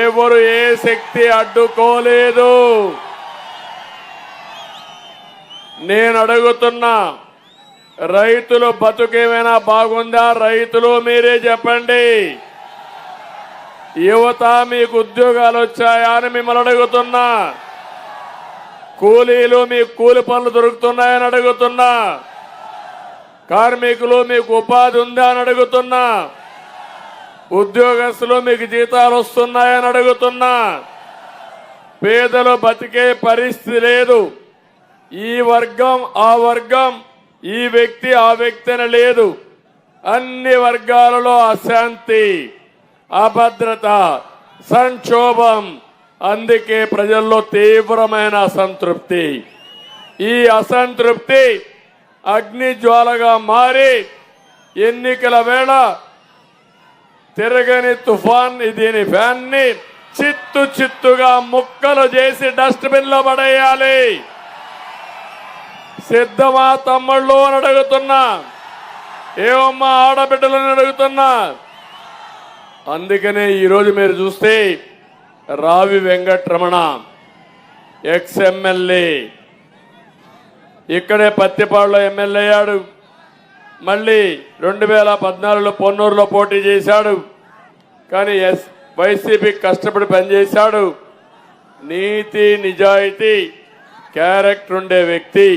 ఎవరు ఏ శక్తి అడ్డుకోలేదు. నేను అడుగుతున్నా, రైతులు బతుకేమైనా బాగుందా? రైతులు మీరే చెప్పండి. యువత మీకు ఉద్యోగాలు వచ్చాయా అని మిమ్మల్ని అడుగుతున్నా. కూలీలు మీకు కూలి పనులు దొరుకుతున్నాయని అడుగుతున్నా. కార్మికులు మీకు ఉపాధి ఉందా అని అడుగుతున్నా. ఉద్యోగస్తులు మీకు జీతాలు వస్తున్నాయని అడుగుతున్నా. పేదలు బతికే పరిస్థితి లేదు. ఈ వర్గం ఆ వర్గం, ఈ వ్యక్తి ఆ వ్యక్తి అని లేదు. అన్ని వర్గాలలో అశాంతి, అభద్రత, సంక్షోభం. అందుకే ప్రజల్లో తీవ్రమైన అసంతృప్తి. ఈ అసంతృప్తి అగ్ని జ్వాలగా మారి ఎన్నికల వేళ తిరగని తుఫాన్ దీని ఫ్యాన్ని చిత్తు చిత్తుగా ముక్కలు చేసి డస్ట్బిన్ లో పడేయాలి. సిద్ధమా తమ్ముళ్ళు అని అడుగుతున్నా. ఏమమ్మా ఆడబిడ్డలని అడుగుతున్నా. అందుకనే ఈరోజు మీరు చూస్తే రావి వెంకటరమణ ఎక్స్ ఎమ్మెల్యే ఇక్కడే పత్తిపాడులో ఎమ్మెల్యే అయ్యాడు. మళ్ళీ 2014లో పొన్నూరులో పోటీ చేశాడు. కానీ వైసీపీ కష్టపడి పనిచేశాడు. నీతి నిజాయితీ క్యారెక్టర్ ఉండే వ్యక్తి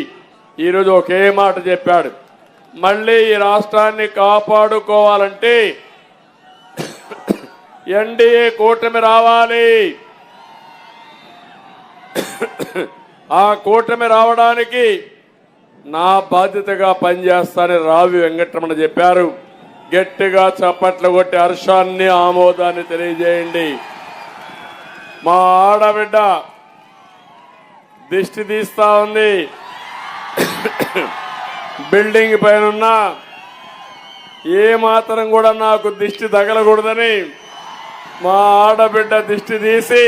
ఈరోజు ఒకే మాట చెప్పాడు. మళ్ళీ ఈ రాష్ట్రాన్ని కాపాడుకోవాలంటే ఎన్డీఏ కూటమి రావాలి. ఆ కూటమి రావడానికి నా బాధ్యతగా పనిచేస్తానని రావి వెంకటరమణ చెప్పారు. గట్టిగా చప్పట్లు కొట్టి హర్షాన్ని ఆమోదాన్ని తెలియజేయండి. మా ఆడబిడ్డ దిష్టి తీస్తా ఉంది. బిల్డింగ్ పైన ఏ మాత్రం కూడా నాకు దిష్టి తగలకూడదని మా ఆడబిడ్డ దిష్టి తీసి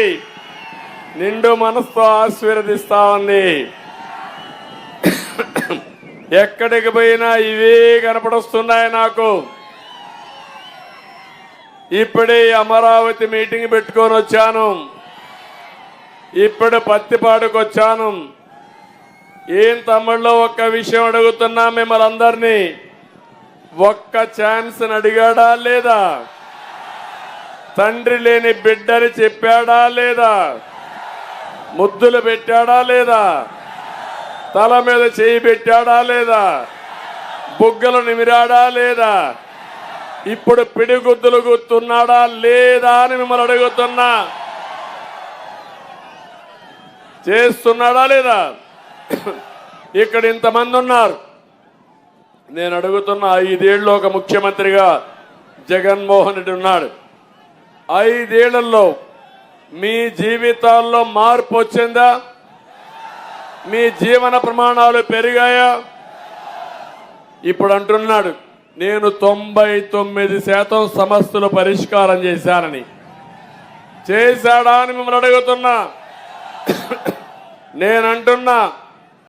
నిండు మనసుతో ఆశీర్వదిస్తా ఉంది. ఎక్కడికి పోయినా ఇవే కనపడొస్తున్నాయి నాకు. ఇప్పుడే అమరావతి మీటింగ్ పెట్టుకొని వచ్చాను. ఇప్పుడు పత్తిపాడుకు వచ్చాను. ఏం తమ్ముళ్ళు ఒక్క విషయం అడుగుతున్నా మిమ్మల్ని అందరినీ. ఒక్క ఛాన్స్ అడిగాడా లేదా? తండ్రి లేని బిడ్డని చెప్పాడా లేదా? ముద్దులు పెట్టాడా లేదా? తల మీద చేయి పెట్టాడా లేదా? బుగ్గలు నిమిరాడా లేదా? ఇప్పుడు పిడిగుద్దులు గుర్తున్నాడా లేదా అని మిమ్మల్ని అడుగుతున్నా. చేస్తున్నాడా లేదా? ఇక్కడ ఇంతమంది ఉన్నారు. నేను అడుగుతున్నా, 5 ఏళ్ళు ఒక ముఖ్యమంత్రిగా జగన్మోహన్ రెడ్డి ఉన్నాడు. 5 ఏళ్లలో మీ జీవితాల్లో మార్పు వచ్చిందా? మీ జీవన ప్రమాణాలు పెరిగాయా? ఇప్పుడు అంటున్నాడు నేను 99% సమస్యలు పరిష్కారం చేశానని. చేశాడా అని మిమ్మల్ని అడుగుతున్నా. నేనంటున్నా